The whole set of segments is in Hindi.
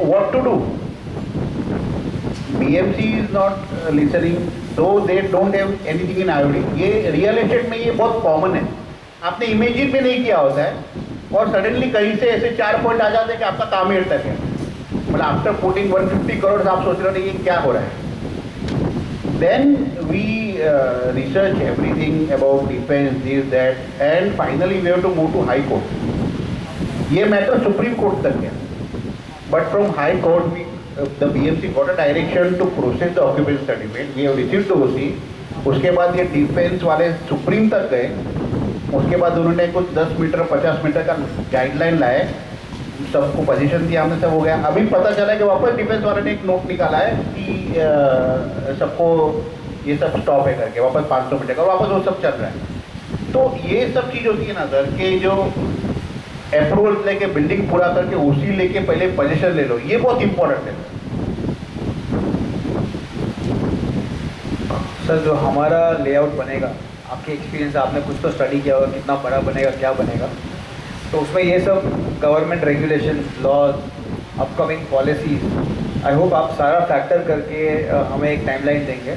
What to do? BMC is not listening, though they don't have anything in IOD. ये रियल एस्टेट में ये बहुत कॉमन है, आपने इमेजिन भी नहीं किया होता है और सडनली कहीं से ऐसे 4 पॉइंट आ जाते हैं कि आपका काम ही अटक है। मतलब आफ्टर पुटिंग 150 करोड़ आप सोच रहे हो ये क्या हो रहा है। Then we research everything about defense, this, that, and finally we have to move to High Court. ये मैटर सुप्रीम कोर्ट तक गया, but from High Court the BMC got a direction to process the occupancy certificate. We have received the OC. उसके बाद ये डिफेंस वाले सुप्रीम तक गए, उसके बाद उन्होंने कुछ 10 मीटर 50 मीटर का गाइडलाइन लाए, सबको पोजीशन दिया, हमने सब हो गया। अभी पता चला कि वापस डिफेंस वाले ने एक नोट निकाला है कि सबको ये सब स्टॉप है करके, वापस 500 मीटर का, वापस वो सब चल रहा है। तो ये सब चीज़ होती है ना सर, कि जो अप्रूवल लेके बिल्डिंग पूरा करके उसी लेके पहले पोजीशन ले लो, ये बहुत इंपॉर्टेंट है सर। जो हमारा लेआउट बनेगा, आपके एक्सपीरियंस, आपने कुछ तो स्टडी किया होगा कितना बड़ा बनेगा, क्या बनेगा, तो उसमें ये सब government regulation, laws, upcoming policies, I hope आप सारा फैक्टर करके हमें एक टाइमलाइन देंगे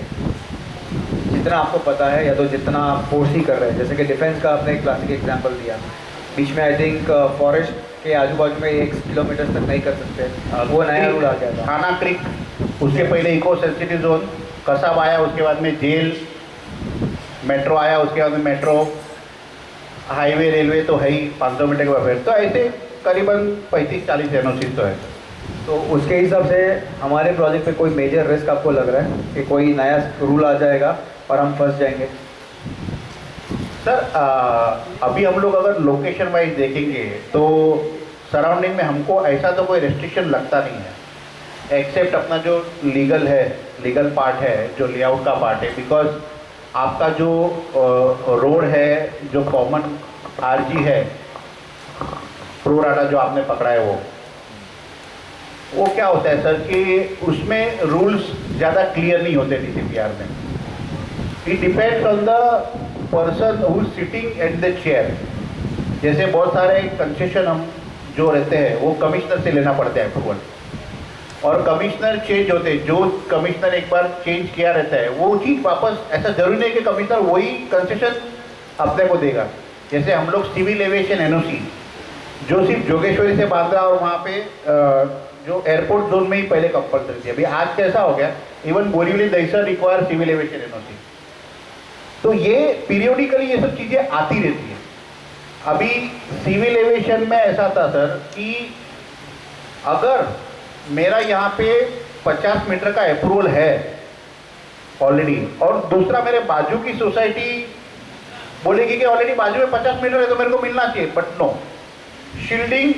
जितना आपको पता है या तो जितना आप फोर्स ही कर रहे हैं। जैसे कि डिफेंस का आपने एक क्लासिक एग्जांपल दिया, बीच में आई थिंक फॉरेस्ट के आजू बाजू में 1 किलोमीटर तक नहीं कर सकते, वो नया रूल आ गया था। थाना क्रिक, उसके पहले इको सेंसिटिव जोन, कसाब आया, उसके बाद में जेल, मेट्रो आया, उसके बाद में मेट्रो, हाईवे, रेलवे तो है ही 500 मीटर के बाद, तो ऐसे करीबन 35-40 एनओसी तो है। तो उसके हिसाब से हमारे प्रोजेक्ट पे कोई मेजर रिस्क आपको लग रहा है कि कोई नया रूल आ जाएगा और हम फंस जाएंगे? सर अभी हम लोग अगर लोकेशन वाइज देखेंगे तो सराउंडिंग में हमको ऐसा तो कोई रेस्ट्रिक्शन लगता नहीं है, एक्सेप्ट अपना जो लीगल है, लीगल पार्ट है, जो लेआउट का पार्ट है। बिकॉज आपका जो रोड है, जो कॉमन आरजी है, प्रो राटा जो आपने पकड़ा है, वो क्या होता है सर कि उसमें रूल्स ज़्यादा क्लियर नहीं होते डीसीपीआर में। It depends on the person who sitting at the chair. जैसे बहुत सारे कंसेशन हम जो रहते हैं वो कमिश्नर से लेना पड़ता है अप्रूवल, और कमिश्नर चेंज होते हैं, जो कमिश्नर एक बार चेंज किया रहता है वो चीज़ वापस, ऐसा जरूरी नहीं कि कमिश्नर वही कंसेशन अपने को देगा। जैसे हम लोग सिविल एविएशन एनओसी जो सिर्फ जोगेश्वरी से बांद्रा और वहाँ पे जो एयरपोर्ट जोन में ही पहले कंपल्सरी थी, अभी आज कैसा हो गया, even Borivali Dahisar require civil aviation NOC. तो ये पीरियोडिकली ये सब चीज़ें आती रहती है। अभी सिविल एविएशन में ऐसा था सर कि अगर मेरा यहाँ पे 50 मीटर का अप्रूवल है ऑलरेडी, और दूसरा मेरे बाजू की सोसाइटी बोलेगी कि ऑलरेडी बाजू में 50 मीटर है तो मेरे को मिलना चाहिए, बट नो, शील्डिंग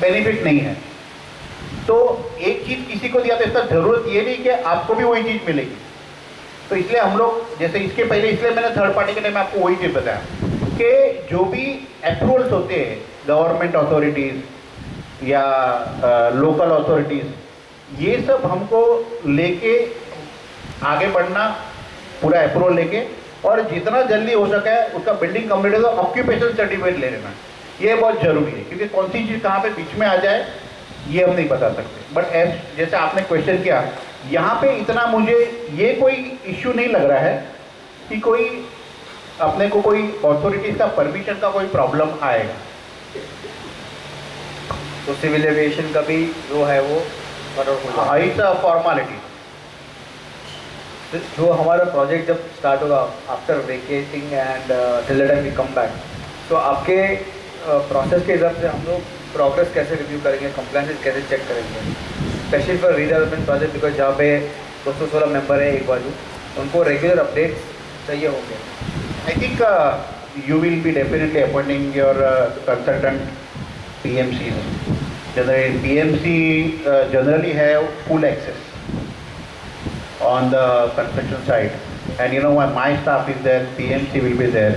बेनिफिट नहीं है। तो एक चीज़ किसी को दिया तो इसका ज़रूरत ये नहीं कि आपको भी वही चीज़ मिलेगी। तो इसलिए हम लोग, जैसे इसके पहले, इसलिए मैंने थर्ड पार्टी के लिए मैं आपको वही चीज़ बताया कि जो भी अप्रूवल्स होते हैं गवर्नमेंट अथॉरिटीज़ या लोकल अथॉरिटीज़, ये सब हमको लेके आगे बढ़ना, पूरा अप्रूवल लेके, और जितना जल्दी हो सके उसका बिल्डिंग कंप्लीट हो तो ऑक्यूपेशन सर्टिफिकेट ले लेना, ये बहुत ज़रूरी है। क्योंकि कौन सी चीज़ कहाँ पे बीच में आ जाए ये हम नहीं बता सकते। बट जैसे आपने क्वेश्चन किया, यहाँ पे इतना मुझे ये कोई इश्यू नहीं लग रहा है कि कोई अपने को कोई अथॉरिटीज़ का परमिशन का कोई प्रॉब्लम आएगा। तो सिविल एविएशन का भी जो है वो इट्स अ फॉर्मेलिटी। जो हमारा प्रोजेक्ट जब स्टार्ट होगा after vacating and till the time we come back, तो आपके प्रोसेस के हिसाब से हम लोग प्रोग्रेस कैसे रिव्यू करेंगे, कंप्लाइंसेस कैसे चेक करेंगे, specially for redevelopment project, because जहाँ पे 216 मेंबर है एक बाजू, उनको रेगुलर अपडेट्स चाहिए होंगे। I think you will be definitely appointing your consultant PMC. Generally, PMC generally have full access on the construction side, and you know when my staff is there, PMC will be there.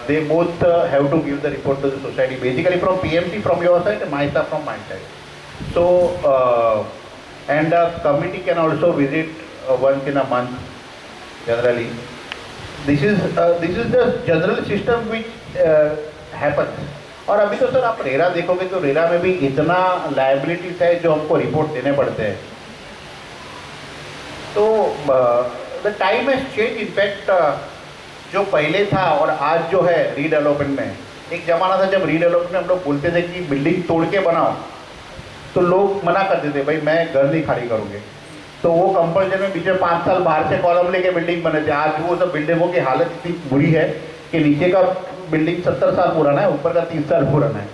They both have to give the report to the society. Basically, from PMC from your side, and my staff from my side. So, and the committee can also visit once in a month. Generally, this is the general system which happens. और अभी तो सर आप रेरा देखोगे तो रेरा में भी इतना लायबिलिटीज है जो हमको रिपोर्ट देने पड़ते हैं। तो the time has change. In fact जो पहले था और आज जो है रीडेवलपमेंट में, एक ज़माना था जब रीडेवलपमेंट में हम लोग बोलते थे कि बिल्डिंग तोड़ के बनाओ, तो लोग मना करते थे, भाई मैं घर नहीं खाली करूँगे। तो वो कंपल्सन में पीछे 5 साल बाहर से कॉलम लेके बिल्डिंग बने थे। आज वो सब बिल्डिंगों की हालत इतनी बुरी है कि नीचे का बिल्डिंग 70 साल पुराना है, ऊपर का 30 साल पुराना है।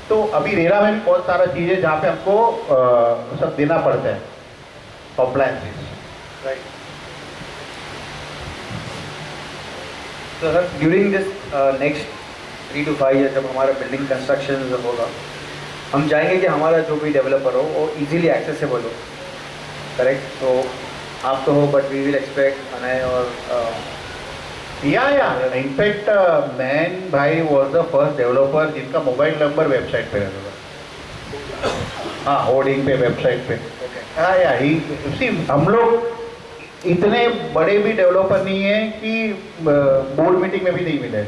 तो अभी रेरा में भी बहुत सारा चीज़ें जहाँ पे हमको सब देना पड़ता है, कॉम्प्लायंसेस। राइट। तो sir during this next 3 to 5 year जब हमारा बिल्डिंग कंस्ट्रक्शन होगा, हम चाहेंगे कि हमारा जो भी डेवलपर हो वो इजीली एक्सेसिबल हो, करेक्ट? तो आप तो हो, but we will expect Anay और या इनफैक्ट मैन भाई वॉज द फर्स्ट डेवलपर जिनका मोबाइल नंबर वेबसाइट पे रहता था। हाँ, होर्डिंग पे, वेबसाइट पे। हाँ या ही हम लोग इतने बड़े भी डेवलपर नहीं है कि बोर्ड मीटिंग में भी नहीं मिले,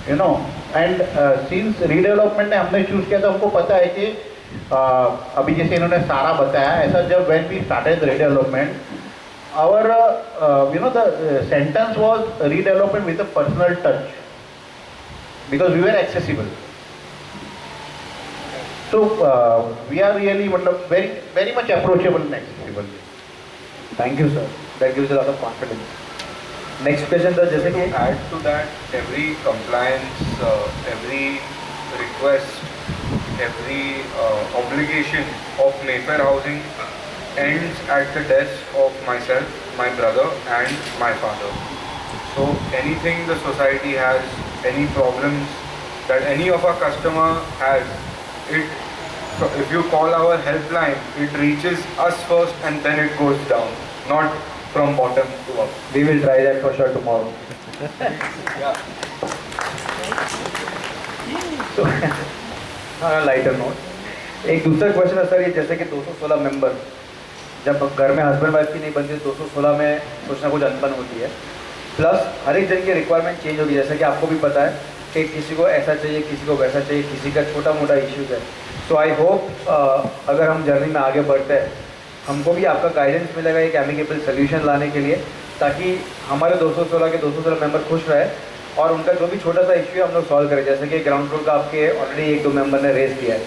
you know. And since redevelopment ने हमने चूज किया तो हमको पता है कि अभी जैसे इन्होंने सारा बताया, ऐसा जब when we started redevelopment, our you know the sentence was redevelopment with a personal touch, because we were accessible. So we are really very very much approachable and accessible. Thank you sir, that gives a lot of confidence. Next question था, जैसे कि add to that, every compliance, every request, every obligation of Mayfair Housing ends at the desk of myself, my brother and my father. So anything the society has, any problems that any of our customer has, so if you call our helpline, it reaches us first and then it goes down, not from bottom to up. We will try that for sure tomorrow. Lighter note, एक दूसरा क्वेश्चन है सर, ये जैसे कि 216 मेंबर जब घर में हस्बैंड वाइफ की नहीं बनती, 216 में कुछ ना कुछ अनबन होती है, प्लस हर एक जन की रिक्वायरमेंट चेंज होगी। जैसे कि आपको भी पता है कि किसी को ऐसा चाहिए, किसी को वैसा चाहिए, किसी का छोटा मोटा इश्यूज है। सो आई होप अगर हम जर्नी में आगे बढ़ते हैं, हमको भी आपका गाइडेंस मिलेगा एक एमिकेबल सोल्यूशन लाने के लिए, ताकि हमारे 216 के 216 मेंबर खुश रहे और उनका जो भी छोटा सा इश्यू है हम लोग सॉल्व करें। जैसे कि ग्राउंड फ्लोर का आपके ऑलरेडी 1-2 मेंबर ने रेज किया है,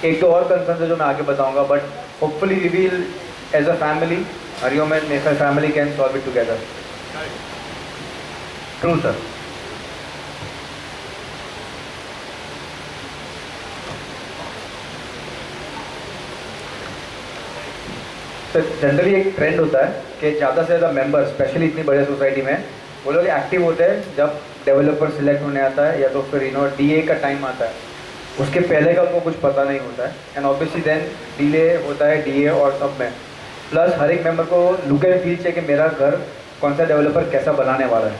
1-2 और कंसर्न है जो मैं आगे बताऊंगा, but hopefully we will as a family, Hariom and Mayfair family can solve it together. True sir. Sir generally एक ट्रेंड होता है कि ज़्यादा से ज़्यादा मेंबर, स्पेशली इतनी बड़े सोसाइटी में, वो लोग एक्टिव होते हैं जब डेवलपर सिलेक्ट होने आता है या तो फिर डीए का टाइम आता है, उसके पहले का उनको कुछ पता नहीं होता है। एंड ऑब्वियसली देन डिले होता है डीए और सब में, प्लस हर एक मेंबर को लुक एंड फील चाहिए कि मेरा घर कौन सा डेवलपर कैसा बनाने वाला है।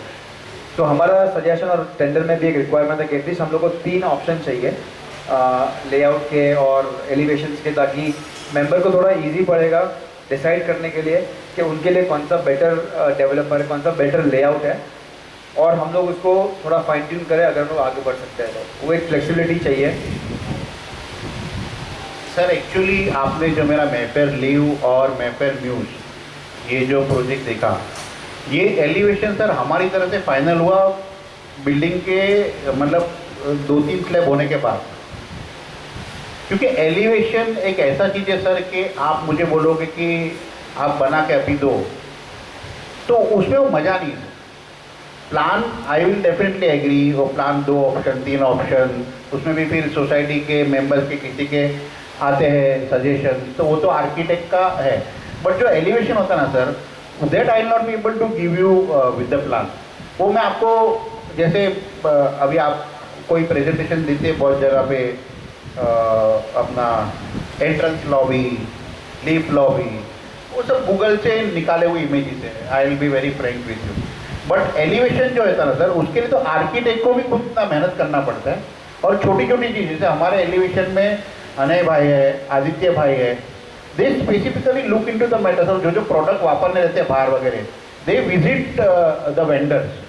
तो हमारा सजेशन और टेंडर में भी एक रिक्वायरमेंट है कि एटलीस्ट हम लोग को 3 ऑप्शन चाहिए लेआउट के और एलिवेशंस के, ताकि मेंबर को थोड़ा ईजी पड़ेगा डिसाइड करने के लिए कि उनके लिए कौन सा बेटर डेवलपर है, कौन सा बेटर लेआउट है, और हम लोग उसको थोड़ा फाइन ट्यून करें अगर हम लोग आगे बढ़ सकते हैं। तो वो एक फ्लेक्सिबिलिटी चाहिए। सर एक्चुअली आपने जो मेरा मेफेयर लिव और मेफेयर म्यूज ये जो प्रोजेक्ट देखा, ये एलिवेशन सर हमारी तरफ से फाइनल हुआ बिल्डिंग के मतलब 2-3 स्लैब होने के बाद। क्योंकि एलिवेशन एक ऐसा चीज़ है सर कि आप मुझे बोलोगे कि आप बना के अभी दो, तो उसमें वो मज़ा नहीं है। Plan I will definitely agree, वो प्लान 2 ऑप्शन 3 ऑप्शन, उसमें भी फिर सोसाइटी के मेंबर्स के किसी के आते हैं सजेशन, तो वो तो आर्किटेक्ट का है। बट जो एलिवेशन होता है ना sir, that I will not be able to give you with the plan. वो मैं आपको जैसे अभी आप कोई प्रेजेंटेशन देते हैं बहुत जगह पे, अपना एंट्रेंस लॉबी, लिफ्ट लॉबी, वो सब गूगल से निकाले हुए इमेजेस है। I will be very Frank with you. But elevation जो है ना सर, उसके लिए तो आर्किटेक्ट को भी खुद इतना मेहनत करना पड़ता है। और छोटी छोटी चीज़, जैसे हमारे एलिवेशन में अनय भाई है, आदित्य भाई है, they specifically look into the matter. जो जो प्रोडक्ट वापरने रहते हैं बाहर वगैरह, दे विजिट द वेंडर्स।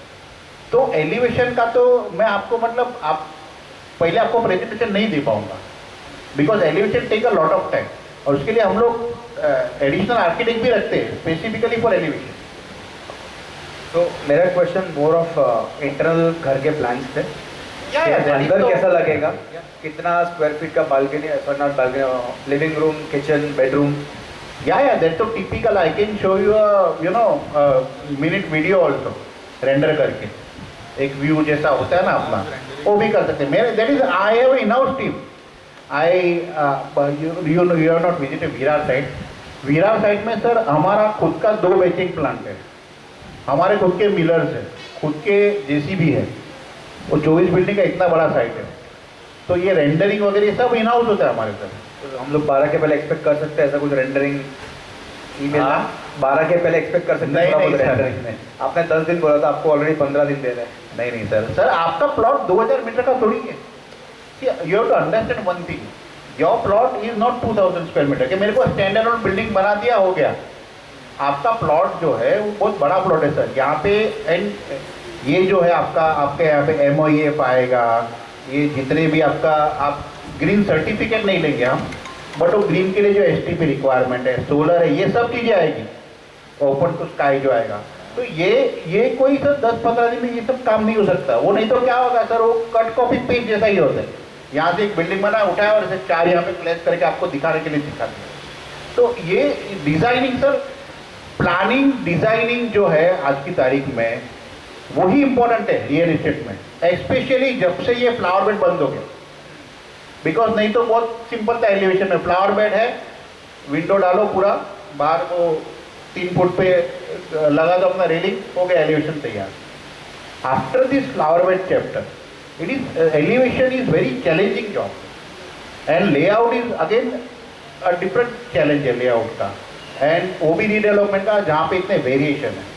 तो एलिवेशन का तो मैं आपको मतलब आप पहले आपको प्रेजेंटेशन नहीं दे पाऊंगा, because elevation take a lot of time, और उसके लिए हम लोग एडिशनल आर्किटेक्ट भी रखते हैं स्पेसिफिकली फॉर एलिवेशन। तो मेरा क्वेश्चन मोर ऑफ इंटरनल घर के प्लान्स थे। या अंदर कैसा लगेगा, कितना स्क्वायर फीट का balcony, not balcony, living room, kitchen, bedroom? या दैट तो typical, I can show you you know minute video also render करके, एक व्यू जैसा होता है ना अपना, वो भी कर सकते हैं। मेरे that is I have in house team. You are not visited Virar side. Virar side में सर हमारा खुद का 2 बेचिंग प्लांट है, हमारे खुद के मिलर्स है, खुद के जेसीबी है, वो 24 बिल्डिंग का इतना बड़ा साइट है, तो ये रेंडरिंग वगैरह सब इन हाउस होता है हमारे सर। तो हम लोग 12 के पहले एक्सपेक्ट कर सकते हैं ऐसा कुछ रेंडरिंग ईमेल? हाँ? 12 के पहले एक्सपेक्ट कर सकते हैं? नहीं, थोड़ा बहुत सर, rendering? नहीं। आपने 10 दिन बोला था, आपको ऑलरेडी 15 दिन दे रहे हैं। नहीं सर आपका प्लॉट 2000 मीटर का थोड़ी है। You have to understand one thing, your plot is not 2000 square metre कि मेरे को स्टैंड अलोन बिल्डिंग बना दिया हो गया। आपका प्लॉट जो है वो बहुत बड़ा प्लॉट है सर। यहाँ पे एंड ये जो है आपके यहाँ पे MOEF आएगा, ये जितने भी आपका आप ग्रीन सर्टिफिकेट नहीं लेंगे हम, बट वो ग्रीन के लिए जो STP रिक्वायरमेंट है, सोलर है, ये सब चीज़ें आएगी, ओपन टू स्काई जो आएगा। तो ये कोई सर 10-15 दिन में ये सब काम नहीं हो सकता। वो नहीं तो क्या होगा सर, वो कट कॉपी पेस्ट जैसा ही होता है, यहाँ से एक बिल्डिंग बना उठाया और इसे 4 यहाँ पे प्लेस करके आपको दिखाने के लिए दिखा दिया। तो ये डिज़ाइनिंग सर, प्लानिंग डिज़ाइनिंग जो है आज की तारीख में वही इंपॉर्टेंट है रियल एस्टेट में, स्पेशली जब से ये फ्लावर बेड बंद हो गया। बिकॉज नहीं तो बहुत सिंपल था एलिवेशन में, फ्लावर बेड है, विंडो डालो पूरा, बाहर को 3 फुट पे लगा दो अपना रेलिंग, हो गया एलिवेशन तैयार। After this flower bed chapter it is elevation is very challenging job, and layout is again a different challenge है लेआउट का, एंड वो भी रीडेवलपमेंट का जहाँ पे इतने वेरिएशन है।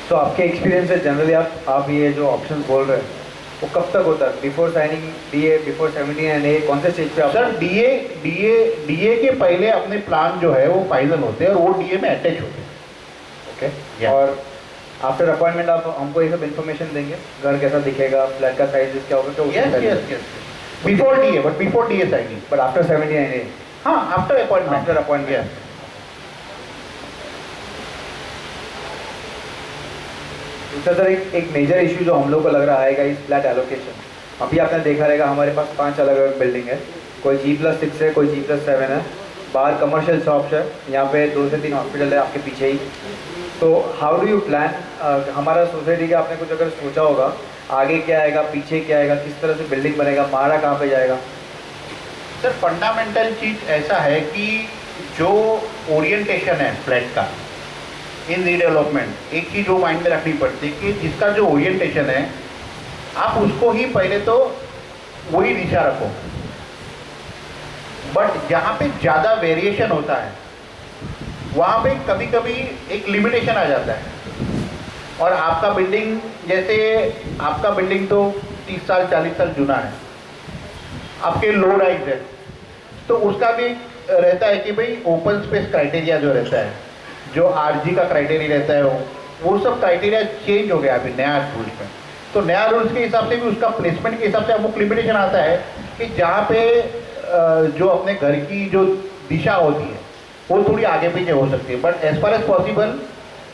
तो आपके एक्सपीरियंस से जनरली आप ये जो ऑप्शंस बोल रहे हैं वो कब तक होता है? Before signing DA, before 17 and A, कौन से स्टेज पे आप? सर DA के पहले अपने प्लान जो है वो फाइनल होते हैं और वो DA में अटैच होते हैं। Okay, Yeah. और आफ्टर अपॉइंटमेंट आप हमको ये सब इन्फॉर्मेशन देंगे, घर कैसा दिखेगा, फ्लैट का साइज क्या होगा? तो yes before DA, but before DA signing. But after 17 and A? हाँ, after appointment. After appointment. Yes. दूसरा सर एक मेजर इशू जो हम लोग को लग रहा है इस फ्लैट एलोकेशन। अभी आपने देखा रहेगा हमारे पास 5 अलग अलग बिल्डिंग है, कोई G+6 है, कोई G+7 है, बाहर कमर्शियल शॉप्स है, यहाँ पे 2 से 3 हॉस्पिटल है आपके पीछे ही। तो हाउ डू यू प्लान, हमारा सोसाइटी का आपने कुछ अगर सोचा होगा आगे क्या आएगा, पीछे क्या आएगा, किस तरह से बिल्डिंग बनेगा, मारा कहाँ पे जाएगा? सर फंडामेंटल चीज़ ऐसा है कि जो ओरिएंटेशन है फ्लैट का इन रीडेवलपमेंट, एक चीज़ वो माइंड में रखनी पड़ती है कि जिसका जो ओरिएंटेशन है आप उसको ही पहले तो वही दिशा रखो। बट जहाँ पे ज़्यादा वेरिएशन होता है वहाँ पे कभी कभी एक लिमिटेशन आ जाता है, और आपका बिल्डिंग जैसे आपका बिल्डिंग तो 30 साल 40 साल जुना है, आपके लो राइज है, तो उसका भी रहता है कि भाई ओपन स्पेस क्राइटेरिया जो रहता है, जो RG का क्राइटेरिया रहता है, वो सब क्राइटेरिया चेंज हो गया अभी नया रूल्स में। तो नया रूल्स के हिसाब से भी उसका प्लेसमेंट के हिसाब से अमुक लिमिटेशन आता है कि जहाँ पे जो अपने घर की जो दिशा होती है वो थोड़ी आगे पीछे हो सकती है। But as far as possible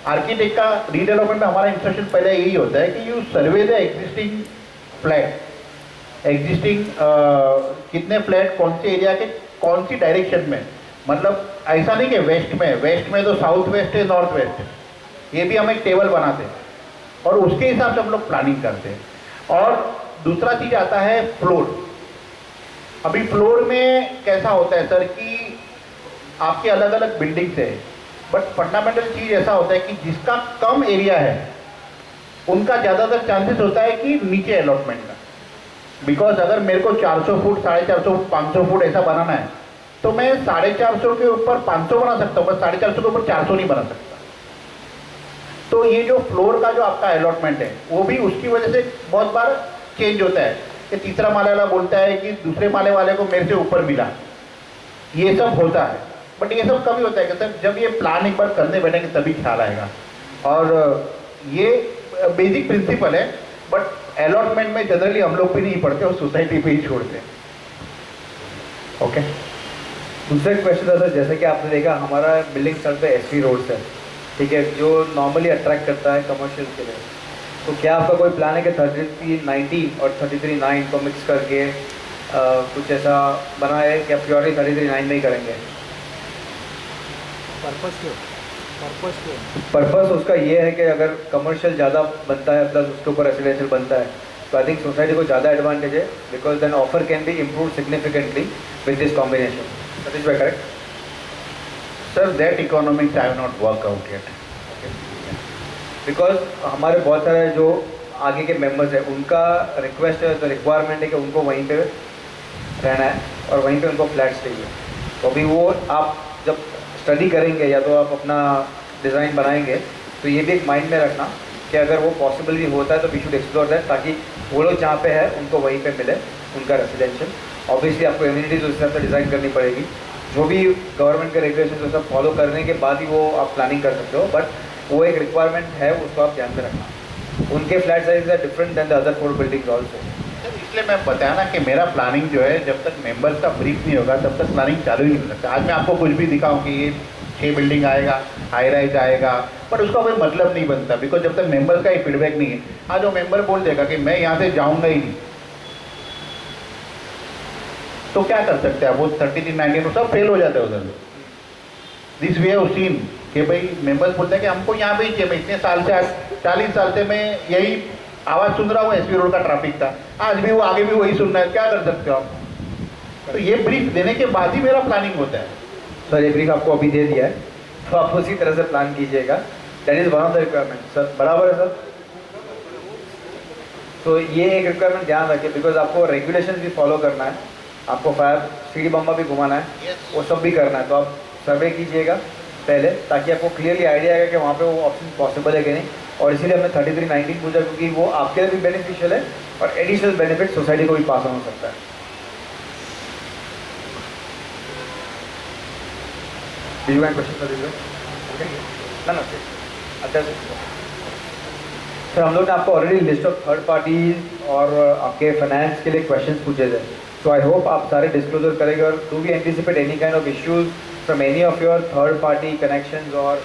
architect का रीडेवलपमेंट में हमारा इंस्ट्रक्शन पहले यही होता है कि you survey the existing flat, existing कितने फ्लैट कौन से एरिया के कौन सी डायरेक्शन में, मतलब ऐसा नहीं कि वेस्ट में तो साउथ वेस्ट है, नॉर्थ वेस्ट है, ये भी हम एक टेबल बनाते हैं और उसके हिसाब से हम लोग प्लानिंग करते हैं। और दूसरा चीज़ आता है फ्लोर। अभी फ्लोर में कैसा होता है सर कि आपके अलग अलग बिल्डिंग्स है, बट फंडामेंटल चीज़ ऐसा होता है कि जिसका कम एरिया है उनका ज़्यादातर चांसेस होता है कि नीचे अलॉटमेंट का। बिकॉज अगर मेरे को 400 फुट 450 फुट 500 फुट ऐसा बनाना है तो मैं 450 के ऊपर 500 बना सकता हूँ, बस 450 के ऊपर 400 नहीं बना सकता। तो ये जो फ्लोर का जो आपका अलॉटमेंट है वो भी उसकी वजह से बहुत बार चेंज होता है कि तीसरा माले वाला बोलता है कि दूसरे माले वाले को मेरे से ऊपर मिला, ये सब होता है। बट ये सब कभी होता है कि सर जब ये प्लान एक बार करने बैठेंगे तभी ख्याल आएगा। और ये बेसिक प्रिंसिपल है, बट अलॉटमेंट में जनरली हम लोग भी नहीं पढ़ते और सोसाइटी पे ही छोड़ते हैं। ओके। दूसरा क्वेश्चन था सर, जैसे कि आपने देखा हमारा बिल्डिंग सर पे एसवी रोड है, ठीक है, जो नॉर्मली अट्रैक्ट करता है कमर्शियल के लिए, तो क्या आपका कोई प्लान है कि 3390 और 33.9 को मिक्स करके कुछ ऐसा बना है कि आप प्योरली 33.9 में ही करेंगे? पर्पस उसका ये है कि अगर कमर्शियल ज़्यादा बनता है प्लस उसके ऊपर रेसिडेंशियल बनता है, तो आई थिंक सोसाइटी को ज़्यादा एडवांटेज है, because then offer can be improve significantly with this combination. Satish भाई correct? Sir that economics I have not work out yet, because हमारे बहुत सारे जो आगे के मेंबर्स हैं उनका रिक्वेस्ट है, तो रिक्वायरमेंट है कि उनको वहीं पे रहना है और वहीं पे उनको फ्लैट्स चाहिए। तो अभी वो आप जब स्टडी करेंगे या तो आप अपना डिज़ाइन बनाएंगे, तो ये भी एक माइंड में रखना कि अगर वो पॉसिबल भी होता है तो वी शुड एक्सप्लोर दैट, ताकि वो लोग जहाँ पे है उनको वहीं पे मिले उनका रेसिडेंशियल। ऑब्वियसली आपको इम्यूनिटीज उस हिसाब से डिज़ाइन करनी पड़ेगी, जो भी गवर्नमेंट के रेगुलेशन वो सब फॉलो करने के बाद ही वो आप प्लानिंग कर सकते हो, बट वो एक रिक्वायरमेंट है, उसको आप ध्यान में रखना। उनके flat size are different than the other 4 buildings also. इसलिए मैं बताया ना कि मेरा प्लानिंग जो है, जब तक मेंबर्स का ब्रीफ नहीं होगा तब तक प्लानिंग चालू ही नहीं हो सकता। आज मैं आपको कुछ भी दिखाऊं कि ये 6 बिल्डिंग आएगा, हाई राइज आएगा, पर उसका कोई मतलब नहीं बनता, बिकॉज जब तक मेंबर्स का ही फीडबैक नहीं है। आज वो मेंबर बोल देगा कि मैं यहाँ से जाऊँगा ही नहीं, तो क्या कर सकते हैं? वो 3390 सब फेल हो जाते हैं उधर। दिस वे हैव सीन कि भाई मेंबर्स बोलते हैं कि हमको यहाँ पे ही चाहिए। मैं इतने साल से, 40 साल से मैं यही आवाज़ सुन रहा हूँ, एसपी रोड का ट्रैफिक था, आज भी वो आगे भी वही सुनना है, क्या कर सकते हो आप? तो ये ब्रीफ देने के बाद ही मेरा प्लानिंग होता है। सर ये ब्रीफ आपको अभी दे दिया है, तो आप उसी तरह से प्लान कीजिएगा। That is one of the requirement. Sir बराबर है सर? तो ये एक रिक्वायरमेंट ध्यान रखिए, बिकॉज आपको रेगुलेशन भी फॉलो करना है, आपको फायर सीढ़ी बम्बा भी घुमाना है, वो सब भी करना है। तो आप सर्वे कीजिएगा पहले, ताकि आपको क्लियरली आइडिया आएगा कि वहाँ पे वो ऑप्शन पॉसिबल है कि नहीं। और इसीलिए हमने 3390 पूछा, क्योंकि वो आपके लिए भी बेनिफिशियल है और एडिशनल बेनिफिट सोसाइटी को भी पास ऑन हो सकता है। अच्छा सर, हम लोग ने आपको already list of third parties और आपके फाइनेंस के लिए क्वेश्चंस पूछे थे, सो आई होप आप सारे डिस्क्लोजर करेंगे। और do we anticipate any kind of issues from any of your third party connections, और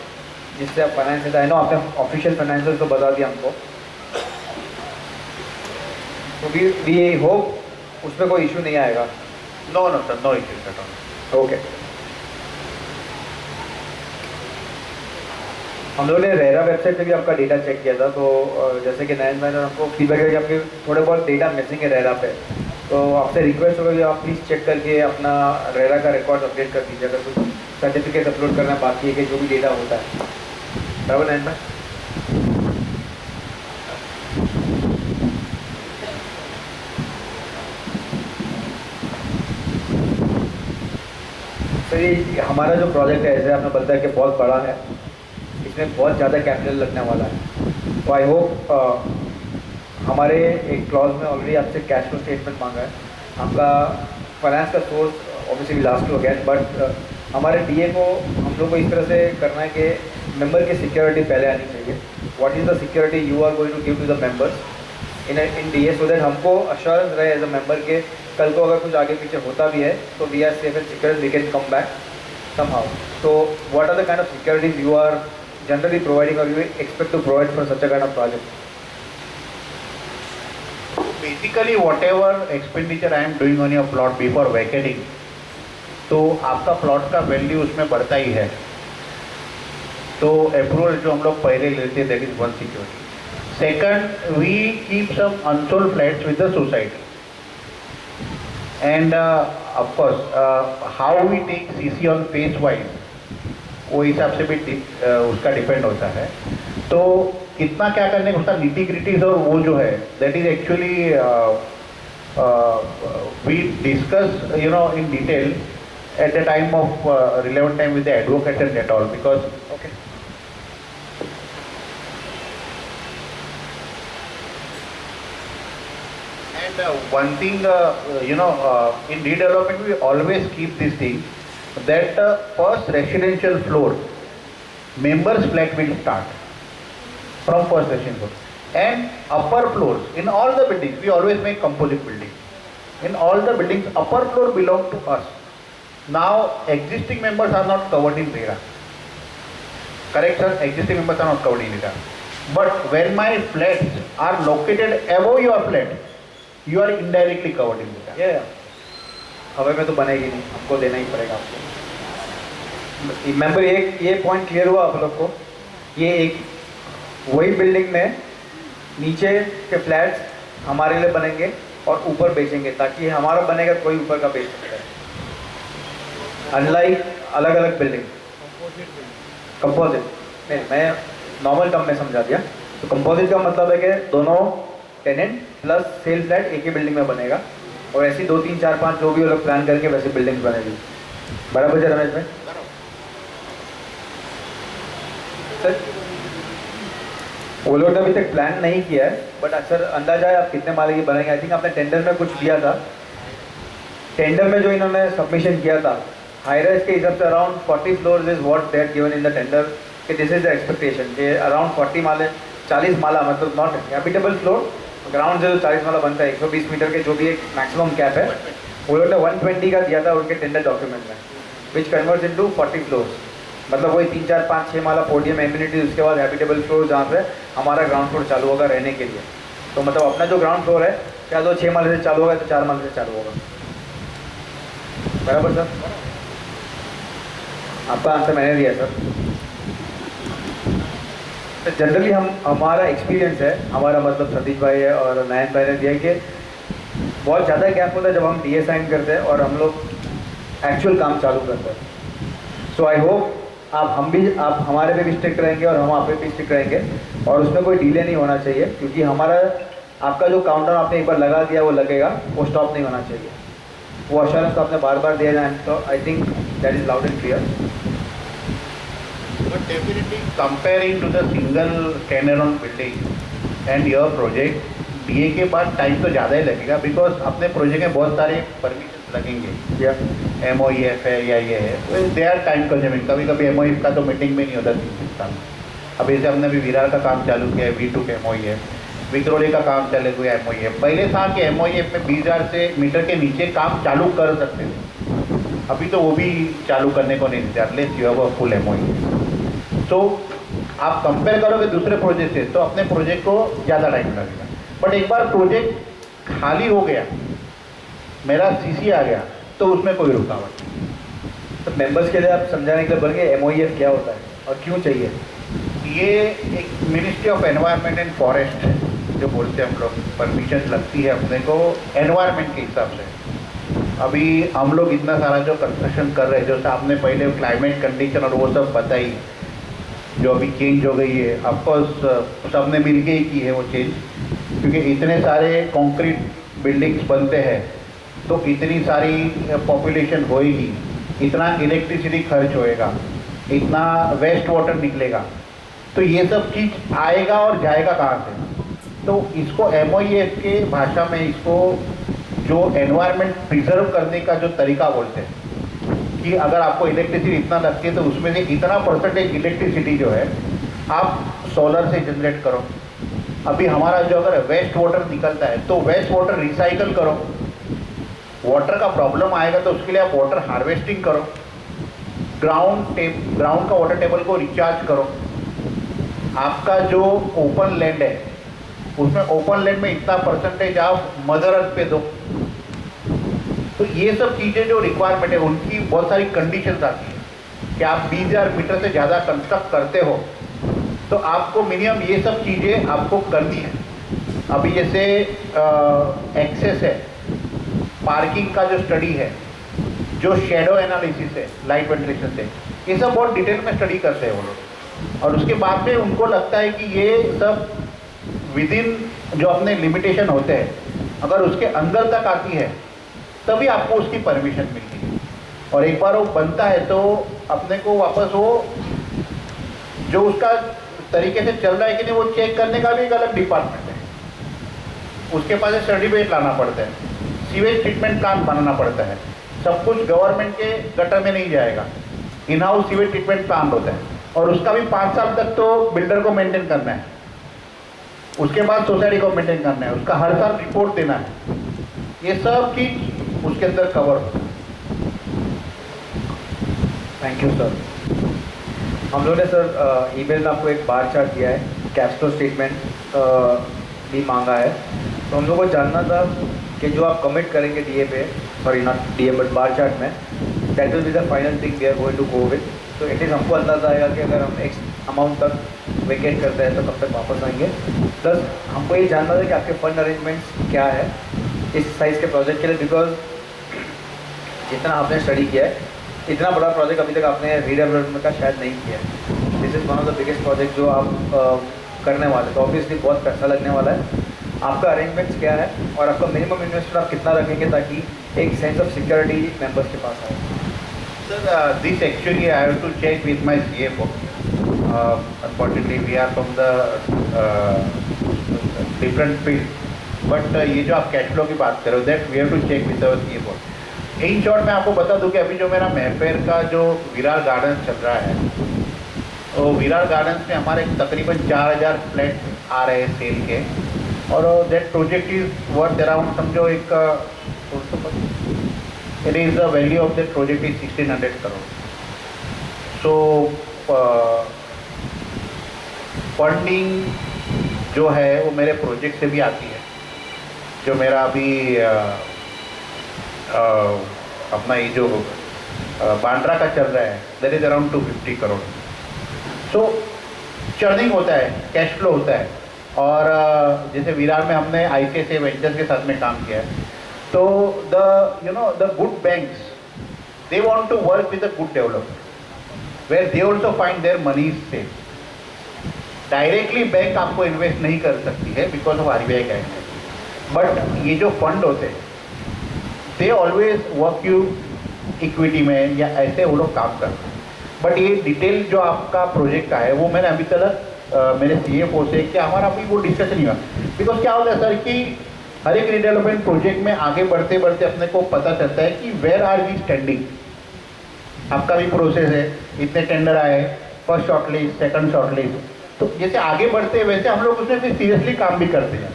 जिससे आप फाइनेंस है? आई नो आपने ऑफिशियल फाइनेंशियल तो बता दिया हमको, तो वी होप उस पर कोई इशू नहीं आएगा। No no sir, no issues at all. Okay. हम लोगों ने रेरा वेबसाइट पे भी आपका डेटा चेक किया था, तो जैसे कि नयन मैंने हमको फीडबैक है कि आपके थोड़े बहुत डेटा मिसिंग है रेरा पे, तो आपसे रिक्वेस्ट होगा कि आप प्लीज़ चेक करके अपना रेरा का रिकॉर्ड अपडेट कर दीजिए, अगर कुछ सर्टिफिकेट अपलोड करना बाकी है कि जो भी डेटा होता है। बराबर नयन भाई? सर ये हमारा जो प्रोजेक्ट है, जैसे आपने बताया कि बहुत बड़ा है, इसमें बहुत ज़्यादा कैपिटल लगने वाला है, तो आई होप हमारे एक क्लॉज में ऑलरेडी आपसे कैश फ्लो स्टेटमेंट मांगा है। आपका फाइनेंस का सोर्स ऑब्वियसली लास्ट हो गया, बट हमारे डीए को हम लोग को इस तरह से करना है कि मेंबर की सिक्योरिटी पहले आनी चाहिए। What is the security you are going to give to the members in DA, so that हमको अश्योरेंस रहे एज अ मेंबर के कल को अगर कुछ आगे पीछे होता भी है तो we are safe and secure, we can come back somehow. So what are the kind of securities you are generally providing or you expect to provide for such a kind of project? Basically whatever expenditure I am doing on your plot before vacating, तो आपका प्लॉट का वैल्यू उसमें बढ़ता ही है। तो अप्रूवल जो हम लोग पहले लेते हैं, that is one security. Second, we keep some unsold flats with the society, and of course how we take CC on phase wise, वो हिसाब से भी उसका डिपेंड होता है। तो कितना क्या करने का उसका निटी ग्रिटीज और वो जो है, that is actually we discuss you know in detail at the time of relevant time with the advocate and at all, because Okay. and one thing in redevelopment we always keep this thing that first residential floor members flat will start from first residential floor. and upper floors in all the buildings. We always make composite building. In all the buildings, upper floor belong to us. Now, existing members are not covered in RERA. Correct, sir? Existing members are not covered in RERA. But when my flats are located above your flat, you are indirectly covered in RERA. ये हवा में तो बनेगी नहीं, हमको देना ही पड़ेगा आपको। मेंबर ये पॉइंट क्लियर हुआ आप लोग को? ये एक वही बिल्डिंग में नीचे के फ्लैट्स हमारे लिए बनेंगे और ऊपर बेचेंगे, ताकि हमारा बनेगा कोई ऊपर का बेच सकता है। अनलाइक अलग अलग बिल्डिंग कंपोजिट नहीं, मैं नॉर्मल टर्म में समझा दिया। तो कंपोजिट का मतलब है कि दोनों टेनेंट प्लस सेल फ्लैट एक ही बिल्डिंग में बनेगा, और ऐसी 2 3 4 5 जो भी वो लोग प्लान करके वैसे बिल्डिंग्स बनेगी। बराबर है रमेश भाई? सर वो लोग ने अभी तक प्लान नहीं किया है, बट सर अंदाजा है आप कितने माले की बनाएंगे? आई थिंक आपने टेंडर में कुछ दिया था। टेंडर में जो इन्होंने सबमिशन किया था हाई राइज के हिसाब से around 40 floors is what they had given in the tender, कि दिस इज द एक्सपेक्टेशन कि अराउंड 40 माले 40 माला, मतलब नॉट हैबिटेबल फ्लोर, ग्राउंड से जो 40 माला बनता है 120 मीटर के, जो भी एक मैक्सिमम कैप है, वो लोग ने 120 का दिया था उनके टेंडर डॉक्यूमेंट में, विच कन्वर्ट्स इनटू 40 फ्लोर्स। मतलब वही 3 4 5 6 माला पोडियम एम्यूनिटीज, उसके बाद हैबिटेबल फ्लोर जहाँ पे हमारा ग्राउंड फ्लोर चालू होगा रहने के लिए। तो मतलब अपना जो ग्राउंड फ्लोर है क्या तो 6 माले से चालू होगा तो 4 माले से चालू होगा। बराबर सर? आपका आंसर मैंने दिया सर। तो जनरली हमारा एक्सपीरियंस है, हमारा मतलब सतीश भाई है और नयन भाई ने दिया कि बहुत ज़्यादा गैप होता है जब हम DA साइन करते हैं और हम लोग एक्चुअल काम चालू करते हैं। सो आई होप आप हमारे पे भी स्ट्रिक्ट रहेंगे और हम आप पे भी स्ट्रिक्ट रहेंगे, और उसमें कोई डिले नहीं होना चाहिए, क्योंकि हमारा आपका जो काउंटडाउन आपने एक बार लगा दिया वो लगेगा, वो स्टॉप नहीं होना चाहिए। वो अश्योरेंस तो आपने बार बार दिया जाए, तो I think that is loud and clear. But definitely comparing to the single standalone building and your project, DA के बाद टाइम तो ज़्यादा ही लगेगा, बिकॉज अपने प्रोजेक्ट में बहुत सारे परमिशन लगेंगे, या MOEF है या ये है, दे आर टाइम कंज्यूमिंग। कभी कभी MOEF का तो मीटिंग में नहीं होता 3 साल। अब जैसे हमने अभी विरार का काम चालू किया है, V2 के MOEF, विक्रोली का काम चले हुए MOEF। पहले था कि MOEF में 20,000 से मीटर के नीचे काम चालू कर सकते थे, अभी तो वो भी चालू करने को नहीं देते unless you have a full MOEF। तो आप कंपेयर करोगे दूसरे प्रोजेक्ट से तो अपने प्रोजेक्ट को ज़्यादा टाइम लगेगा। बट एक बार प्रोजेक्ट खाली हो गया, मेरा CC आ गया, तो उसमें कोई रुकावट नहीं। तो मेंबर्स के लिए आप समझाने के लिए बोलेंगे MOEF क्या होता है और क्यों चाहिए? ये एक ministry of environment and forest है, जो बोलते हैं हम लोग, परमिशन लगती है अपने को एनवायरनमेंट के हिसाब से। अभी हम लोग इतना सारा जो कंस्ट्रक्शन कर रहे हैं, जो आपने पहले क्लाइमेट कंडीशन और वो सब बताई, जो अभी चेंज हो गई है, ऑफकोर्स सबने मिल के ही की है वो चेंज, क्योंकि इतने सारे कंक्रीट बिल्डिंग्स बनते हैं तो इतनी सारी पॉपुलेशन होएगी, इतना इलेक्ट्रिसिटी खर्च होएगा, इतना वेस्ट वाटर निकलेगा, तो ये सब चीज़ आएगा और जाएगा कहाँ से? तो इसको MOEF के भाषा में इसको जो एनवायरनमेंट प्रिजर्व करने का जो तरीका बोलते हैं, कि अगर आपको इलेक्ट्रिसिटी इतना लगती है तो उसमें से इतना परसेंटेज इलेक्ट्रिसिटी जो है आप सोलर से जनरेट करो। अभी हमारा जो अगर वेस्ट वाटर निकलता है तो वेस्ट वाटर रिसाइकल करो। वाटर का प्रॉब्लम आएगा तो उसके लिए आप वाटर हार्वेस्टिंग करो। ग्राउंड का वाटर टेबल को रिचार्ज करो। आपका जो ओपन लैंड है उसमें ओपन लैंड में इतना परसेंटेज आप मदर अर्थ पे दो। तो ये सब चीज़ें जो रिक्वायरमेंट है उनकी बहुत सारी कंडीशंस आती हैं कि आप 20,000 मीटर से ज़्यादा कंस्ट्रक्ट करते हो तो आपको मिनिमम ये सब चीज़ें आपको करनी है। अभी जैसे एक्सेस है, पार्किंग का जो स्टडी है, जो शेडो एनालिसिस है लाइट वेंटिलेशन से, ये सब बहुत डिटेल में स्टडी करते हैं वो लोग, और उसके बाद में उनको लगता है कि ये सब विद इन जो अपने लिमिटेशन होते हैं अगर उसके अंदर तक आती है तभी आपको उसकी परमिशन मिलती है। और एक बार वो बनता है तो अपने को वापस वो जो उसका तरीके से चल रहा है कि नहीं वो चेक करने का भी एक अलग डिपार्टमेंट है। उसके पास सर्टिफिकेट लाना पड़ता है, सीवेज ट्रीटमेंट प्लान बनाना पड़ता है। सब कुछ गवर्नमेंट के गटर में नहीं जाएगा, in house sewage treatment plan होता है और उसका भी 5 साल तक तो बिल्डर को मेंटेन करना है। उसके बाद सोसाइटी को मेंटेन करना है, उसका हर साल रिपोर्ट देना है, ये सब चीज उसके अंदर कवर होता है। Thank you sir. हम लोगों ने सर ईमेल में आपको एक बार चार्ट दिया है, कैश फ्लो स्टेटमेंट भी मांगा है, तो हम लोग को जानना था कि जो आप कमिट करेंगे डीए पे, sorry not DA but bar chart में, that will be the final thing we are going to go with. तो एटलीस्ट हमको अंदाजा आएगा कि अगर हम एक्स अमाउंट तक वेकेट करते हैं तो कब तक वापस आएंगे। प्लस हमको ये जानना था कि आपके फंड अरेंजमेंट्स क्या है इस साइज़ के प्रोजेक्ट के लिए, बिकॉज जितना आपने स्टडी किया है इतना बड़ा प्रोजेक्ट अभी तक आपने रीडेवलपमेंट का शायद नहीं किया है। This is one of the biggest project जो आप करने वाले, तो ऑब्वियसली बहुत पैसा लगने वाला है। आपका अरेंजमेंट्स क्या है और आपका मिनिमम इन्वेस्टमेंट आप कितना रखेंगे ताकि एक सेंस ऑफ सिक्योरिटी मेंबर्स के पास आए? Sir, this actually I have to check with my CFO. Unfortunately, we are from the different field. But ये जो आप कैश फ्लो की बात कर रहे हो, that we have to check with our CFO. In short मैं आपको बता दूं कि अभी जो मेरा मैफेयर का जो विरार गार्डन चल रहा है, तो विरार गार्डन्स में हमारे तकरीबन 4000 फ्लैट आ रहे हैं सेल के, और that project is worth around, समझो एक it is the value of that project is 1600 crore. So funding जो है वो मेरे प्रोजेक्ट से भी आती है, जो मेरा अभी अपना ये जो बांद्रा का चल रहा है, that is around 250 crore. So churning होता है, कैश फ्लो होता है। और जैसे विरार में हमने आईसीआईसीआई वेंचर्स के साथ में काम किया है, तो the good banks, they want to work with a good developer where they also find their money is safe. Directly bank आपको इन्वेस्ट नहीं कर सकती है because of RBI guideline, but ये जो फंड होते हैं they always work you equity में या ऐसे वो लोग काम करते हैं। बट ये डिटेल जो आपका प्रोजेक्ट का है वो मैंने अभी तक मेरे सीएफओ से कि हमारा अभी वो डिस्कशन नहीं हुआ, बिकॉज क्या होता है सर कि हर एक रिडेवलपमेंट प्रोजेक्ट में आगे बढ़ते बढ़ते अपने को पता चलता है कि वेयर आर वी स्टैंडिंग। आपका भी प्रोसेस है, इतने टेंडर आए, फर्स्ट शॉर्टलिस्ट, सेकंड शॉर्टलिस्ट, तो जैसे आगे बढ़ते हैं वैसे हम लोग उसमें फिर सीरियसली काम भी करते हैं।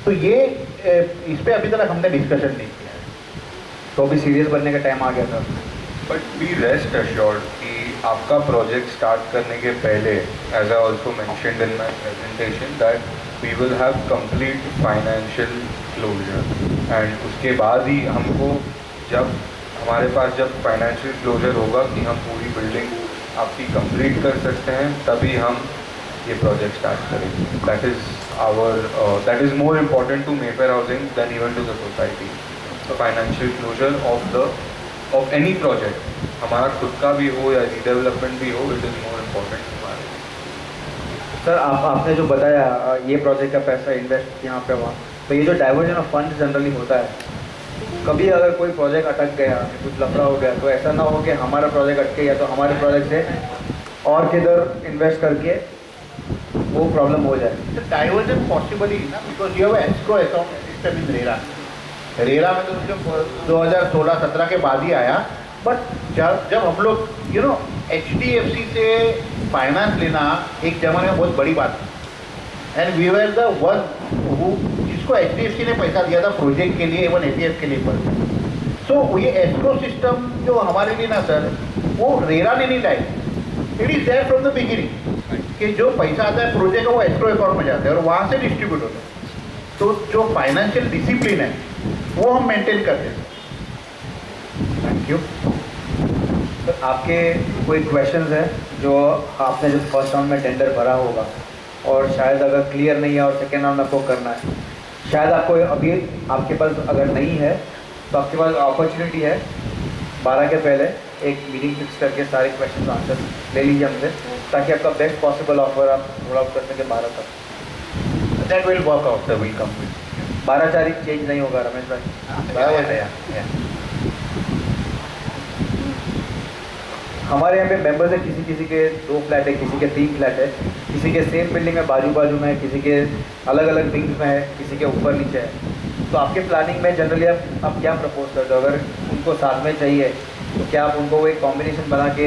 तो ये इस पर अभी तक हमने डिस्कशन नहीं किया है, तो अभी सीरियस बनने का टाइम आ गया था। बट बी रेस्ट अश्योर्ड कि आपका प्रोजेक्ट स्टार्ट करने के पहले, as I also mentioned in my presentation, that we will have complete financial closure, and उसके बाद ही हमको जब हमारे पास जब फाइनेंशियल क्लोजर होगा कि हम पूरी बिल्डिंग आपकी कंप्लीट कर सकते हैं, तभी हम ये प्रोजेक्ट स्टार्ट करेंगे। That is more important to Mayfair housing than even to the society. The financial closure of any project, हमारा खुद का भी हो या रीडेवलपमेंट भी हो, इट इज़ मोर इम्पॉर्टेंट हमारे। सर आपने जो बताया ये प्रोजेक्ट का पैसा इन्वेस्ट यहाँ पे हुआ, तो ये जो डाइवर्जन ऑफ फंड जनरली होता है, कभी अगर कोई प्रोजेक्ट अटक गया, कुछ लफड़ा हो गया, तो ऐसा ना हो कि हमारा प्रोजेक्ट अटके या तो हमारे प्रोजेक्ट से और किधर इन्वेस्ट करके वो प्रॉब्लम हो जाए। डाइवर्जन पॉसिबल ही ना, because you have escrow account system in RERA. RERA में तो 2016-17 के बाद ही आया, बट जब हम लोग HDFC से फाइनेंस लेना एक जमाने में बहुत बड़ी बात थी, and we were the one who जिसको HDFC ने पैसा दिया था प्रोजेक्ट के लिए, इवन ATF के लिए पर। सो ये एस्क्रो सिस्टम जो हमारे लिए ना सर, वो रेरा ने नहीं लाई, it is there from the beginning कि जो पैसा आता है प्रोजेक्ट का वो एस्क्रो अकाउंट में जाता है और वहाँ से डिस्ट्रीब्यूट होता है। तो जो फाइनेंशियल डिसिप्लिन है वो हम मेंटेन करते हैं। Thank you sir. आपके कोई क्वेश्चंस हैं जो आपने जो फर्स्ट राउंड में टेंडर भरा होगा और शायद अगर क्लियर नहीं है और सेकेंड राउंड आपको करना है, शायद आपको अभी आपके पास अगर नहीं है तो आपके पास अपॉर्चुनिटी है 12 के पहले एक मीटिंग फिक्स करके सारे क्वेश्चन आंसर ले लीजिए हमसे, ताकि आपका बेस्ट पॉसिबल ऑफर आप रोल आउट कर सकें 12 तक। That will work out, will complete. 12 तारीख चेंज नहीं होगा रमेश भाई। बराबर है। हमारे यहाँ पे मेंबर्स है, किसी के 2 फ्लैट है, किसी के 3 फ्लैट है, किसी के सेम बिल्डिंग में बाजू बाजू में है, किसी के अलग अलग विंग्स में है, किसी के ऊपर नीचे है। तो आपके प्लानिंग में जनरली आप क्या प्रपोज करते हो? अगर उनको साथ में चाहिए तो क्या आप उनको वो एक कॉम्बिनेशन बना के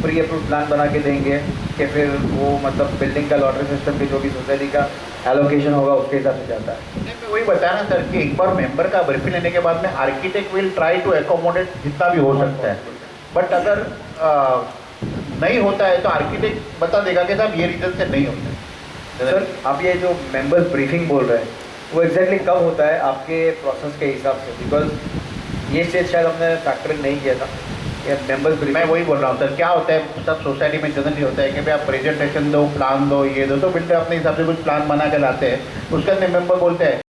प्री अप्रूव प्लान बना के देंगे कि फिर वो मतलब बिल्डिंग का लॉटरी सिस्टम भी जो भी सोसाइटी का एलोकेशन होगा उसके हिसाब से जाता है। नहीं, मैं वही बताया ना सर कि एक बार मेंबर का ब्रीफिंग लेने के बाद में architect will try to accommodate जितना भी हो सकता है, बट अगर नहीं होता है तो आर्किटेक्ट बता देगा कि साहब ये रीजन से नहीं होता है। सर आप ये जो मेंबर्स ब्रीफिंग बोल रहे हैं वो एग्जैक्टली कब होता है आपके प्रोसेस के हिसाब से? बिकॉज ये स्टेज शायद हमने फैक्टर नहीं किया था, ये मेंबर्स मैं ब्रीफिंग। वही बोल रहा हूँ सर, क्या होता है सब सोसाइटी में जनरली होता है कि भाई आप प्रेजेंटेशन दो, प्लान दो, ये दो, तो बिल्डर अपने हिसाब से कुछ प्लान बना के लाते हैं, उसके अंदर मेंबर बोलते हैं